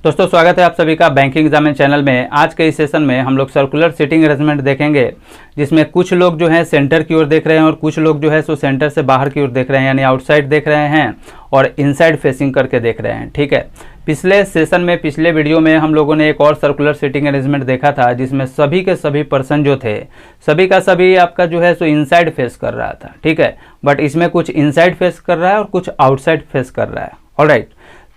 दोस्तों स्वागत है आप सभी का बैंकिंग एग्जामिन चैनल में। आज के इस सेशन में हम लोग सर्कुलर सीटिंग अरेंजमेंट देखेंगे, जिसमें कुछ लोग जो है सेंटर की ओर देख रहे हैं और कुछ लोग जो है सो सेंटर से बाहर की ओर देख रहे हैं, यानी आउटसाइड देख रहे हैं और इनसाइड फेसिंग करके देख रहे हैं। ठीक है, पिछले सेशन में पिछले वीडियो में हम लोगों ने एक और सर्कुलर सीटिंग अरेंजमेंट देखा था, जिसमें सभी के सभी पर्सन जो थे सभी का सभी आपका जो है सो इनसाइड फेस कर रहा था। ठीक है, बट इसमें कुछ इनसाइड फेस कर रहा है और कुछ आउटसाइड फेस कर रहा है। ऑलराइट,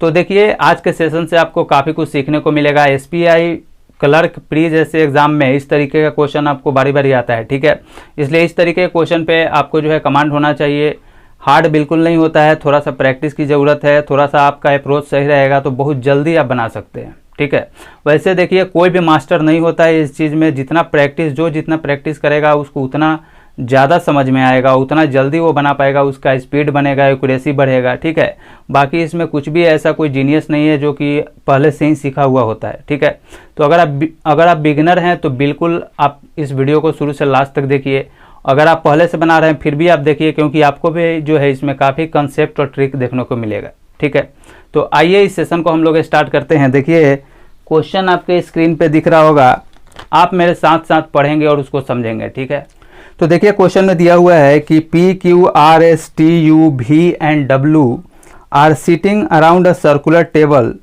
तो देखिए आज के सेशन से आपको काफ़ी कुछ सीखने को मिलेगा। एसबीआई क्लर्क प्री जैसे एग्जाम में इस तरीके का क्वेश्चन आपको बारी बारी आता है। ठीक है, इसलिए इस तरीके के क्वेश्चन पे आपको जो है कमांड होना चाहिए। हार्ड बिल्कुल नहीं होता है, थोड़ा सा प्रैक्टिस की ज़रूरत है, थोड़ा सा आपका अप्रोच सही रहेगा तो बहुत जल्दी आप बना सकते हैं। ठीक है, वैसे देखिए कोई भी मास्टर नहीं होता है इस चीज़ में। जितना प्रैक्टिस करेगा उसको उतना ज़्यादा समझ में आएगा, उतना जल्दी वो बना पाएगा, उसका स्पीड बनेगा, एक्यूरेसी बढ़ेगा। ठीक है, बाकी इसमें कुछ भी ऐसा कोई जीनियस नहीं है जो कि पहले से ही सीखा हुआ होता है। ठीक है, तो अगर आप बिगिनर हैं तो बिल्कुल आप इस वीडियो को शुरू से लास्ट तक देखिए। अगर आप पहले से बना रहे हैं फिर भी आप देखिए, क्योंकि आपको भी जो है इसमें काफ़ी कंसेप्ट और ट्रिक देखने को मिलेगा। ठीक है, तो आइए इस सेशन को हम लोग स्टार्ट करते हैं। देखिए क्वेश्चन आपके स्क्रीन पे दिख रहा होगा, आप मेरे साथ साथ पढ़ेंगे और उसको समझेंगे। ठीक है, तो देखिए क्वेश्चन में दिया हुआ है कि P Q R S T U V and W are sitting around a circular table.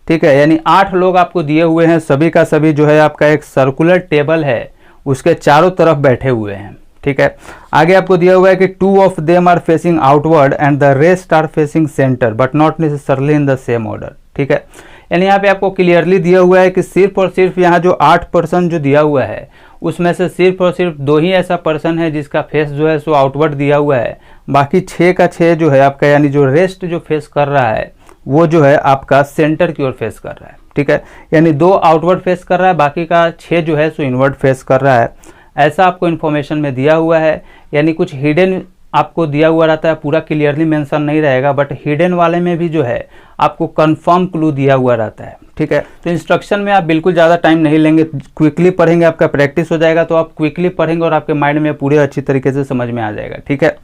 ठीक है, यानी 8 लोग आपको दिए हुए हैं, सभी का सभी जो है आपका एक सर्कुलर टेबल है उसके चारों तरफ बैठे हुए हैं। ठीक है, आगे आपको दिया हुआ है कि 2 of them are facing outward and the rest are facing centre but not necessarily in the same order. ठीक है, यानी यहाँ पे आपको क्लियरली दिया हुआ है कि सिर्फ और सिर्फ यहाँ जो 8 पर्सन जो दिया हुआ है उसमें से सिर्फ और सिर्फ 2 ही ऐसा पर्सन है जिसका फेस जो है सो आउटवर्ड दिया हुआ है। बाकी 6 का 6 जो है आपका, यानी जो रेस्ट जो फेस कर रहा है वो जो है आपका सेंटर की ओर फेस कर रहा है। ठीक है, यानी 2 आउटवर्ड फेस कर रहा है, बाकी का 6 जो है सो इनवर्ड फेस कर रहा है। ऐसा आपको इन्फॉर्मेशन में दिया हुआ है, यानी कुछ हिडन आपको दिया हुआ रहता है, पूरा क्लियरली मेंशन नहीं रहेगा, बट हिडन वाले में भी जो है आपको कंफर्म क्लू दिया हुआ रहता है। ठीक है, तो इंस्ट्रक्शन में आप बिल्कुल ज़्यादा टाइम नहीं लेंगे, क्विकली पढ़ेंगे, आपका प्रैक्टिस हो जाएगा तो आप क्विकली पढ़ेंगे और आपके माइंड में पूरे अच्छी तरीके से समझ में आ जाएगा। ठीक है,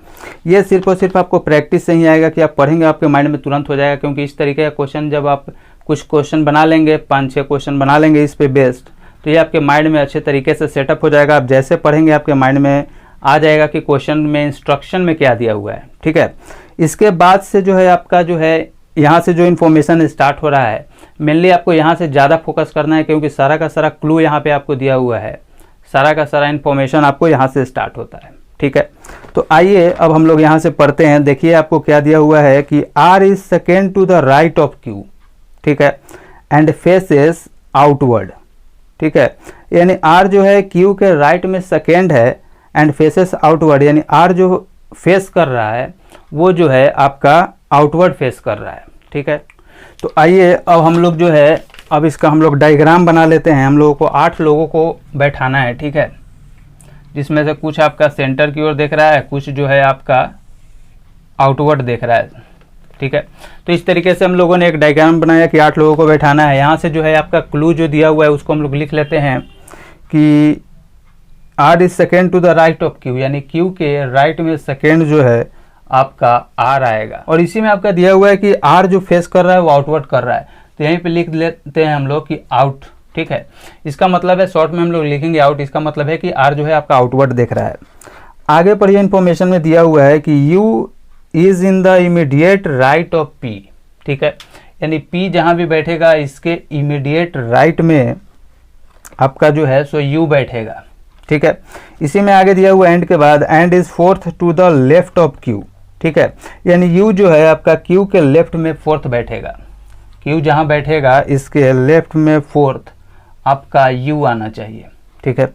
ये सिर्फ और सिर्फ आपको प्रैक्टिस से ही आएगा कि आप पढ़ेंगे आपके माइंड में तुरंत हो जाएगा, क्योंकि इस तरीके का क्वेश्चन जब आप कुछ क्वेश्चन बना लेंगे, 5-6 क्वेश्चन बना लेंगे इस पे बेस्ड, तो ये आपके माइंड में अच्छे तरीके से सेटअप हो जाएगा। आप जैसे पढ़ेंगे आपके माइंड में आ जाएगा कि क्वेश्चन में इंस्ट्रक्शन में क्या दिया हुआ है। ठीक है, इसके बाद से जो है आपका जो है यहाँ से जो इन्फॉर्मेशन स्टार्ट हो रहा है, मेनली आपको यहाँ से ज़्यादा फोकस करना है, क्योंकि सारा का सारा क्लू यहाँ पे आपको दिया हुआ है, सारा का सारा इन्फॉर्मेशन आपको यहाँ से स्टार्ट होता है। ठीक है, तो आइए अब हम लोग यहाँ से पढ़ते हैं। देखिए आपको क्या दिया हुआ है कि R is second to the right of Q. ठीक है, एंड फेसेस आउटवर्ड। ठीक है, यानी आर जो है क्यू के राइट में सेकेंड है एंड फेसेस आउटवर्ड, यानी आर जो फेस कर रहा है वो जो है आपका आउटवर्ड फेस कर रहा है। ठीक है, तो आइए अब हम लोग जो है अब इसका हम लोग डायग्राम बना लेते हैं। हम लोगों को 8 लोगों को बैठाना है। ठीक है, जिसमें से कुछ आपका सेंटर की ओर देख रहा है, कुछ जो है आपका आउटवर्ड देख रहा है। ठीक है, तो इस तरीके से हम लोगों ने एक डायग्राम बनाया कि 8 लोगों को बैठाना है। यहाँ से जो है आपका क्लू जो दिया हुआ है उसको हम लोग लिख लेते हैं कि R is second to the right of Q, यानी क्यू के राइट में सेकेंड जो है आपका आर आएगा। और इसी में आपका दिया हुआ है कि आर जो फेस कर रहा है वो आउटवर्ड कर रहा है, तो यहीं पे लिख लेते हैं हम लोग कि आउट। ठीक है, इसका मतलब है शॉर्ट में हम लोग लिखेंगे आउट, इसका मतलब है कि आर जो है आपका आउटवर्ड देख रहा है। आगे पढ़िए, इन्फॉर्मेशन में दिया हुआ है कि you is in the immediate right of P. ठीक है, यानी पी जहां भी बैठेगा इसके इमीडिएट राइट में आपका जो है सो यू बैठेगा। ठीक है, इसी में आगे दिया हुआ एंड के बाद and is fourth to the left of Q. ठीक है, यानी यू जो है आपका क्यू के लेफ्ट में फोर्थ बैठेगा। क्यू जहां बैठेगा इसके लेफ्ट में फोर्थ आपका यू आना चाहिए। ठीक है,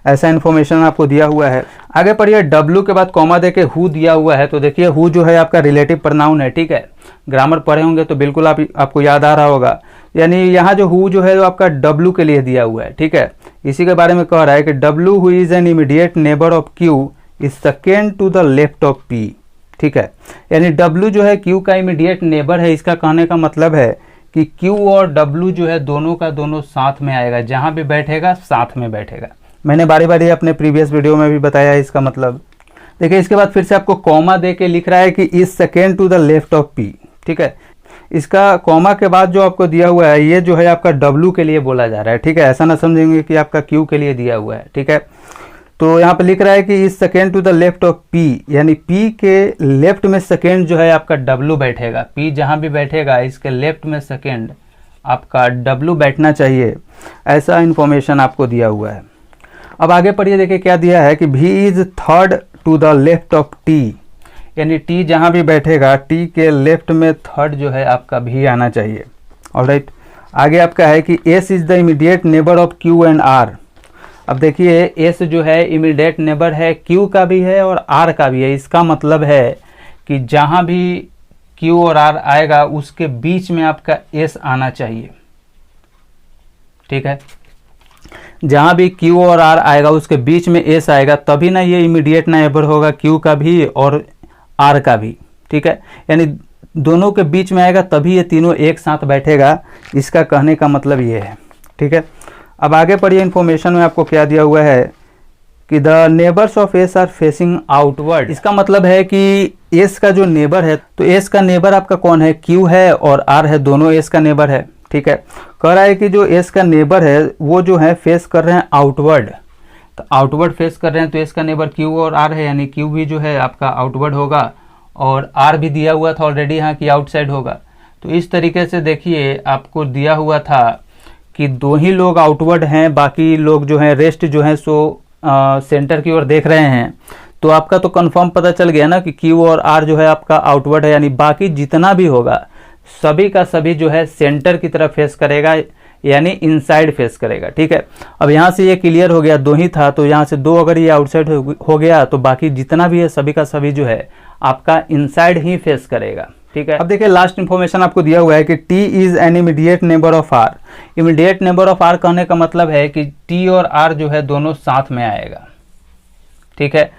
ऐसा इन्फॉर्मेशन आपको दिया हुआ है। आगे पढ़िए, डब्ल्यू के बाद कॉमा देके हु दिया हुआ है, तो देखिए हु जो है आपका रिलेटिव प्रोनाउन है। ठीक है, ग्रामर पढ़े होंगे तो बिल्कुल आपको याद आ रहा होगा, यानी यहाँ जो हु जो है वो आपका डब्ल्यू के लिए दिया हुआ है। ठीक है, इसी के बारे में कह रहा है कि W who is an immediate neighbour of Q is second to the left of P. ठीक है, यानी डब्ल्यू जो है क्यू का इमीडिएट नेबर है। इसका कहने का मतलब है कि क्यू और डब्ल्यू जो है दोनों का दोनों साथ में आएगा, जहां भी बैठेगा साथ में बैठेगा। मैंने बारी बारी अपने प्रीवियस वीडियो में भी बताया है इसका मतलब। देखिए इसके बाद फिर से आपको कॉमा दे के लिख रहा है कि is second to the left of P. ठीक है, इसका कॉमा के बाद जो आपको दिया हुआ है ये जो है आपका W के लिए बोला जा रहा है, ठीक है। ऐसा ना समझेंगे कि आपका Q के लिए दिया हुआ है, ठीक है। तो यहाँ पे लिख रहा है कि is second to the left of P, यानी P के लेफ्ट में सेकेंड जो है आपका W बैठेगा। P जहाँ भी बैठेगा इसके लेफ्ट में सेकेंड आपका W बैठना चाहिए, ऐसा इन्फॉर्मेशन आपको दिया हुआ है। अब आगे पढ़िए, देखिए क्या दिया है कि V is third to the left of T, यानी T जहाँ भी बैठेगा T के लेफ्ट में थर्ड जो है आपका V आना चाहिए। ऑलराइट, आगे आपका है कि S is the immediate neighbour of Q and R। अब देखिए S जो है इमीडिएट नेबर है, Q का भी है और R का भी है। इसका मतलब है कि जहाँ भी Q और R आएगा उसके बीच में आपका S आना चाहिए, ठीक है। जहाँ भी Q और R आएगा उसके बीच में S आएगा, तभी ना ये इमीडिएट नेबर होगा Q का भी और R का भी, ठीक है। यानी दोनों के बीच में आएगा तभी ये तीनों एक साथ बैठेगा, इसका कहने का मतलब ये है, ठीक है। अब आगे पढ़िए, इन्फॉर्मेशन में आपको क्या दिया हुआ है कि the neighbours of S are facing outward. इसका मतलब है कि S का जो नेबर है, तो S का नेबर आपका कौन है, Q है और R है, दोनों S का नेबर है, ठीक है। कह रहा है कि जो S का नेबर है वो जो है फेस कर रहे हैं आउटवर्ड, तो आउटवर्ड फेस कर रहे हैं, तो S का नेबर Q और R है, यानी Q भी जो है आपका आउटवर्ड होगा और R भी दिया हुआ था ऑलरेडी यहाँ की आउटसाइड होगा। तो इस तरीके से देखिए आपको दिया हुआ था कि दो ही लोग आउटवर्ड हैं, बाकी लोग जो हैं रेस्ट जो हैं सो सेंटर की ओर देख रहे हैं। तो आपका तो कंफर्म पता चल गया ना कि Q और R जो है आपका आउटवर्ड है, यानी बाकी जितना भी होगा सभी का सभी जो है सेंटर की तरफ फेस करेगा, यानी इनसाइड फेस करेगा, ठीक है। अब यहाँ से ये क्लियर हो गया, दो ही था, तो यहाँ से दो अगर ये आउटसाइड हो गया तो बाकी जितना भी है सभी का सभी जो है आपका इनसाइड ही फेस करेगा, ठीक है। अब देखिए लास्ट इन्फॉर्मेशन आपको दिया हुआ है कि T is an immediate neighbour of R। Immediate neighbour of R कहने का मतलब है कि T और R जो है दोनों साथ में आएगा, ठीक है।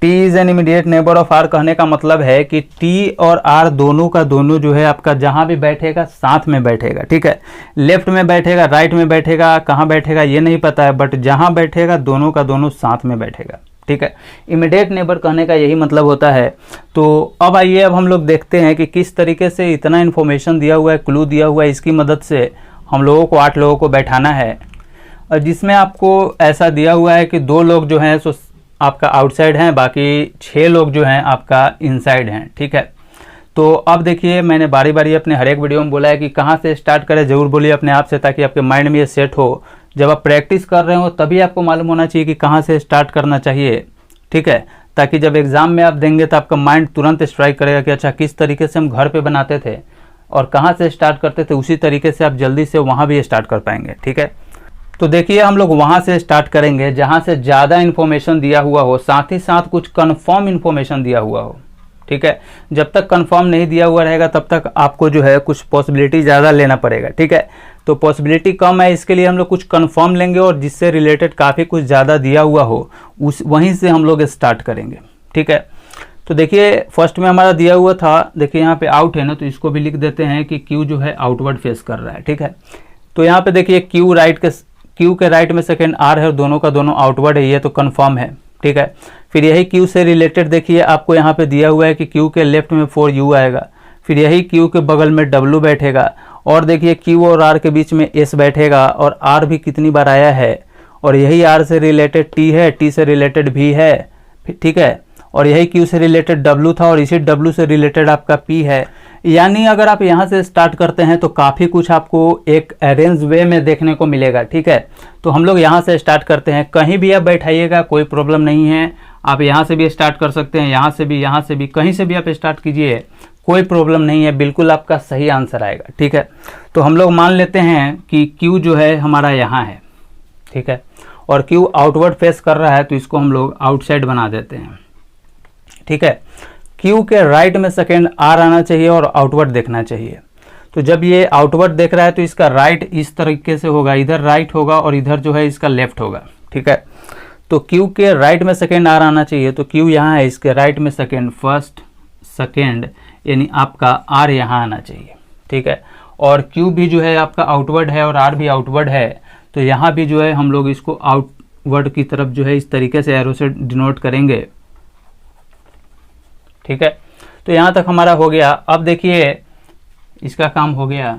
T is an immediate neighbour of R कहने का मतलब है कि T और R दोनों का दोनों जो है आपका जहां भी बैठेगा साथ में बैठेगा, ठीक है। लेफ्ट में बैठेगा, राइट में बैठेगा, कहां बैठेगा ये नहीं पता है, बट जहां बैठेगा दोनों का दोनों साथ में बैठेगा, ठीक है। इमीडिएट नेबर कहने का यही मतलब होता है। तो अब आइए, अब हम लोग देखते हैं कि किस तरीके से इतना इन्फॉर्मेशन दिया हुआ है, क्लू दिया हुआ है, इसकी मदद से हम लोगों को 8 लोगों को बैठाना है, और जिसमें आपको ऐसा दिया हुआ है कि 2 लोग जो हैं सो आपका आउटसाइड हैं, बाकी 6 लोग जो हैं आपका इनसाइड हैं, ठीक है। तो अब देखिए मैंने बारी बारी अपने हर एक वीडियो में बोला है कि कहाँ से स्टार्ट करें, ज़रूर बोलिए अपने आप से, ताकि आपके माइंड में ये सेट हो। जब आप प्रैक्टिस कर रहे हो तभी आपको मालूम होना चाहिए कि कहाँ से स्टार्ट करना चाहिए, ठीक है, ताकि जब एग्ज़ाम में आप देंगे तो आपका माइंड तुरंत स्ट्राइक करेगा कि अच्छा किस तरीके से हम घर पे बनाते थे और कहाँ से स्टार्ट करते थे, उसी तरीके से आप जल्दी से वहाँ भी स्टार्ट कर पाएंगे, ठीक है। तो देखिए हम लोग वहाँ से स्टार्ट करेंगे जहाँ से ज़्यादा इन्फॉर्मेशन दिया हुआ हो, साथ ही साथ कुछ कन्फर्म इन्फॉर्मेशन दिया हुआ हो, ठीक है। जब तक कंफर्म नहीं दिया हुआ रहेगा तब तक आपको जो है कुछ पॉसिबिलिटी ज़्यादा लेना पड़ेगा, ठीक है। तो पॉसिबिलिटी कम है, इसके लिए हम लोग कुछ कंफर्म लेंगे और जिससे रिलेटेड काफ़ी कुछ ज़्यादा दिया हुआ हो उस वहीं से हम लोग स्टार्ट करेंगे, ठीक है। तो देखिए फर्स्ट में हमारा दिया हुआ था, देखिए यहाँ पे आउट है ना, तो इसको भी लिख देते हैं कि Q जो है आउटवर्ड फेस कर रहा है, ठीक है। तो यहाँ पे देखिए Q के राइट में सेकेंड R है और दोनों का दोनों आउटवर्ड है, ये तो कंफर्म है, ठीक है। फिर यही Q से रिलेटेड देखिए आपको यहाँ पे दिया हुआ है कि Q के लेफ्ट में 4U आएगा, फिर यही Q के बगल में W बैठेगा, और देखिए Q और R के बीच में S बैठेगा, और R भी कितनी बार आया है, और यही R से रिलेटेड T है, T से रिलेटेड V है, ठीक है, और यही Q से रिलेटेड W था और इसी W से रिलेटेड आपका P है। यानी अगर आप यहाँ से स्टार्ट करते हैं तो काफ़ी कुछ आपको एक अरेंज वे में देखने को मिलेगा, ठीक है। तो हम लोग यहाँ से स्टार्ट करते हैं, कहीं भी आप बैठाइएगा कोई प्रॉब्लम नहीं है, आप यहाँ से भी स्टार्ट कर सकते हैं, यहाँ से भी कहीं से भी आप स्टार्ट कीजिए, कोई प्रॉब्लम नहीं है, बिल्कुल आपका सही आंसर आएगा, ठीक है। तो हम लोग मान लेते हैं कि Q जो है हमारा यहाँ है, ठीक है, और Q आउटवर्ड फेस कर रहा है, तो इसको हम लोग आउटसाइड बना देते हैं, ठीक है। Q के राइट में सेकेंड R आना चाहिए और आउटवर्ड देखना चाहिए। तो जब ये आउटवर्ड देख रहा है तो इसका राइट इस तरीके से होगा, इधर राइट होगा और इधर जो है इसका लेफ्ट होगा, ठीक है। तो Q के राइट में सेकेंड R आना चाहिए, तो Q यहाँ है, इसके राइट में सेकेंड, फर्स्ट सेकेंड, यानी आपका R यहाँ आना चाहिए, ठीक है। और Q भी जो है आपका आउटवर्ड है और R भी आउटवर्ड है, तो यहाँ भी जो है हम लोग इसको आउटवर्ड की तरफ जो है इस तरीके से एरो से डिनोट करेंगे, ठीक है। तो यहाँ तक हमारा हो गया। अब देखिए इसका काम हो गया।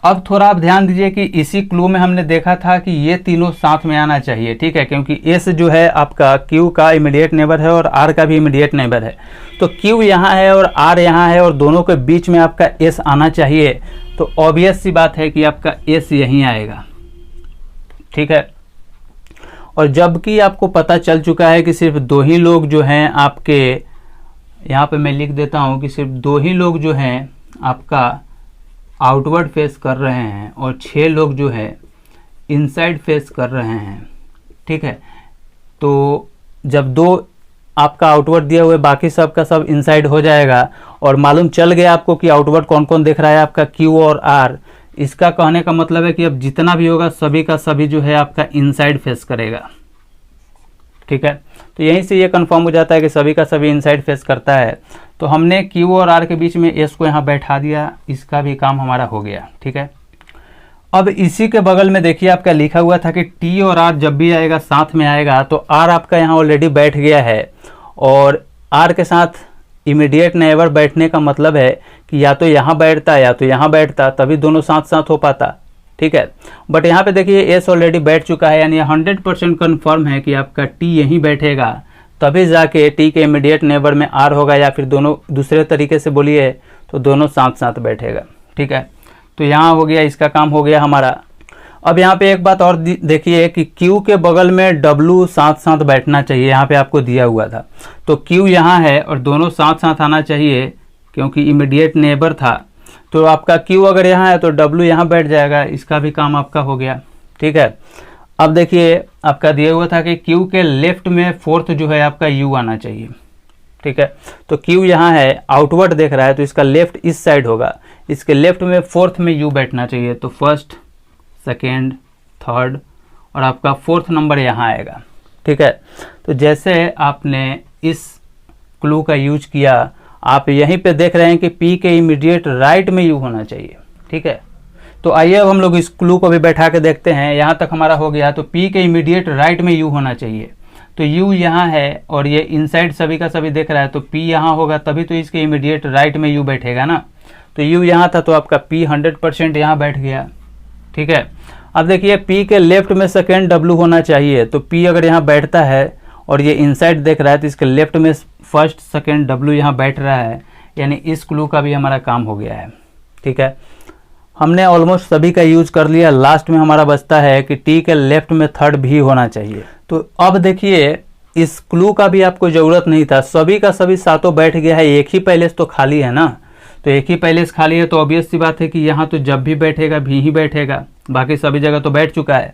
अब थोड़ा आप ध्यान दीजिए कि इसी क्लू में हमने देखा था कि ये तीनों साथ में आना चाहिए, ठीक है, क्योंकि एस जो है आपका क्यू का इमीडिएट नेबर है और आर का भी इमीडिएट नेबर है। तो क्यू यहाँ है और आर यहाँ है और दोनों के बीच में आपका एस आना चाहिए। तो ऑब्वियस सी बात है कि आपका एस यहीं आएगा, ठीक है। और जबकि आपको पता चल चुका है कि सिर्फ 2 ही लोग जो हैं आपके, यहाँ पे मैं लिख देता हूँ कि सिर्फ 2 ही लोग जो हैं आपका आउटवर्ड फेस कर रहे हैं और 6 लोग जो है इनसाइड फेस कर रहे हैं, ठीक है। तो जब 2 आपका आउटवर्ड दिया हुआ है, बाकी सब का सब इनसाइड हो जाएगा और मालूम चल गया आपको कि आउटवर्ड कौन कौन दिख रहा है आपका क्यू और आर। इसका कहने का मतलब है कि अब जितना भी होगा सभी का सभी जो है आपका इनसाइड फेस करेगा, ठीक है। तो यहीं से ये कंफर्म हो जाता है कि सभी का सभी इनसाइड फेस करता है। तो हमने क्यू और आर के बीच में एस को यहाँ बैठा दिया, इसका भी काम हमारा हो गया, ठीक है। अब इसी के बगल में देखिए आपका लिखा हुआ था कि टी और आर जब भी आएगा साथ में आएगा। तो आर आपका यहाँ ऑलरेडी बैठ गया है और आर के साथ इमीडिएट नेबर बैठने का मतलब है कि या तो यहाँ बैठता या तो यहाँ बैठता, तभी दोनों साथ साथ हो पाता, ठीक है। बट यहाँ पे देखिए एस ऑलरेडी बैठ चुका है, यानी 100% कन्फर्म है कि आपका टी यहीं बैठेगा, तभी जाके टी के इमीडिएट नेबर में आर होगा, या फिर दोनों दूसरे तरीके से बोलिए तो दोनों साथ साथ बैठेगा, ठीक है। तो यहाँ हो गया, इसका काम हो गया हमारा। अब यहाँ पे एक बात और देखिए कि Q के बगल में W साथ साथ बैठना चाहिए, यहाँ पे आपको दिया हुआ था। तो Q यहाँ है और दोनों साथ साथ आना चाहिए क्योंकि इमीडिएट नेबर था। तो आपका Q अगर यहाँ है तो W यहाँ बैठ जाएगा, इसका भी काम आपका हो गया, ठीक है। अब देखिए आपका दिया हुआ था कि Q के लेफ्ट में फोर्थ जो है आपका U आना चाहिए, ठीक है। तो Q यहाँ है, आउटवर्ड देख रहा है, तो इसका लेफ्ट इस साइड होगा, इसके लेफ्ट में फोर्थ में U बैठना चाहिए। तो फर्स्ट, सेकेंड, थर्ड और आपका फोर्थ नंबर यहाँ आएगा, ठीक है। तो जैसे आपने इस क्लू का यूज किया, आप यहीं पे देख रहे हैं कि P के इमीडिएट राइट में U होना चाहिए, ठीक है। तो आइए अब हम लोग इस क्लू को भी बैठा के देखते हैं। यहाँ तक हमारा हो गया, तो P के इमीडिएट राइट में U होना चाहिए। तो U यहाँ है और ये इनसाइड सभी का सभी देख रहा है, तो P यहाँ होगा, तभी तो इसके इमीडिएट राइट में U बैठेगा ना। तो U यहाँ था तो आपका P 100% यहाँ बैठ गया, ठीक है। अब देखिए P के लेफ्ट में सेकेंड W होना चाहिए। तो P अगर यहाँ बैठता है और ये इनसाइड देख रहा है तो इसके लेफ्ट में फर्स्ट सेकेंड W यहाँ बैठ रहा है, यानी इस क्लू का भी हमारा काम हो गया है, ठीक है। हमने ऑलमोस्ट सभी का यूज कर लिया। लास्ट में हमारा बचता है कि T के लेफ्ट में थर्ड भी होना चाहिए। तो अब देखिए इस क्लू का भी आपको ज़रूरत नहीं था, सभी का सभी सातों बैठ गया है, एक ही पैलेस तो खाली है ना। तो एक ही पैलेस खाली है तो ऑब्वियस सी बात है कि यहाँ तो जब भी बैठेगा भी ही बैठेगा, बाकी सभी जगह तो बैठ चुका है।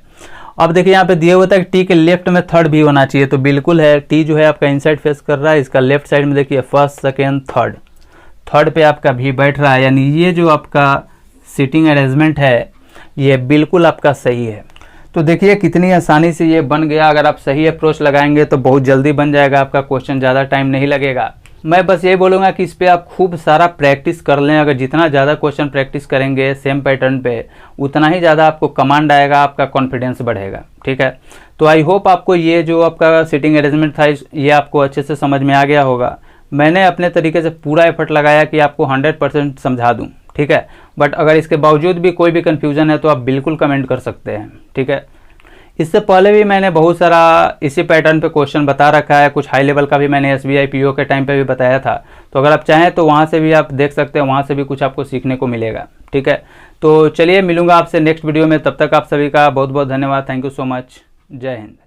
अब देखिए यहाँ पे दिया हुआ था कि टी के लेफ्ट में थर्ड भी होना चाहिए, तो बिल्कुल है, टी जो है आपका इनसाइड फेस कर रहा है, इसका लेफ्ट साइड में देखिए फर्स्ट सेकेंड थर्ड पे आपका भी बैठ रहा है, यानी ये जो आपका सीटिंग अरेंजमेंट है ये बिल्कुल आपका सही है। तो देखिए कितनी आसानी से ये बन गया। अगर आप सही अप्रोच लगाएंगे तो बहुत जल्दी बन जाएगा आपका क्वेश्चन, ज़्यादा टाइम नहीं लगेगा। मैं बस ये बोलूँगा कि इस पर आप खूब सारा प्रैक्टिस कर लें। अगर जितना ज़्यादा क्वेश्चन प्रैक्टिस करेंगे सेम पैटर्न पे, उतना ही ज़्यादा आपको कमांड आएगा, आपका कॉन्फिडेंस बढ़ेगा, ठीक है। तो आई होप आपको ये जो आपका सीटिंग अरेंजमेंट था ये आपको अच्छे से समझ में आ गया होगा। मैंने अपने तरीके से पूरा एफर्ट लगाया कि आपको 100% समझा दूँ, ठीक है। बट अगर इसके बावजूद भी कोई भी कन्फ्यूज़न है तो आप बिल्कुल कमेंट कर सकते हैं, ठीक है। इससे पहले भी मैंने बहुत सारा इसी पैटर्न पे क्वेश्चन बता रखा है, कुछ हाई लेवल का भी मैंने SBI PO के टाइम पे भी बताया था। तो अगर आप चाहें तो वहाँ से भी आप देख सकते हैं, वहाँ से भी कुछ आपको सीखने को मिलेगा, ठीक है। तो चलिए मिलूंगा आपसे नेक्स्ट वीडियो में, तब तक आप सभी का बहुत बहुत धन्यवाद। Thank you so much. जय हिंद।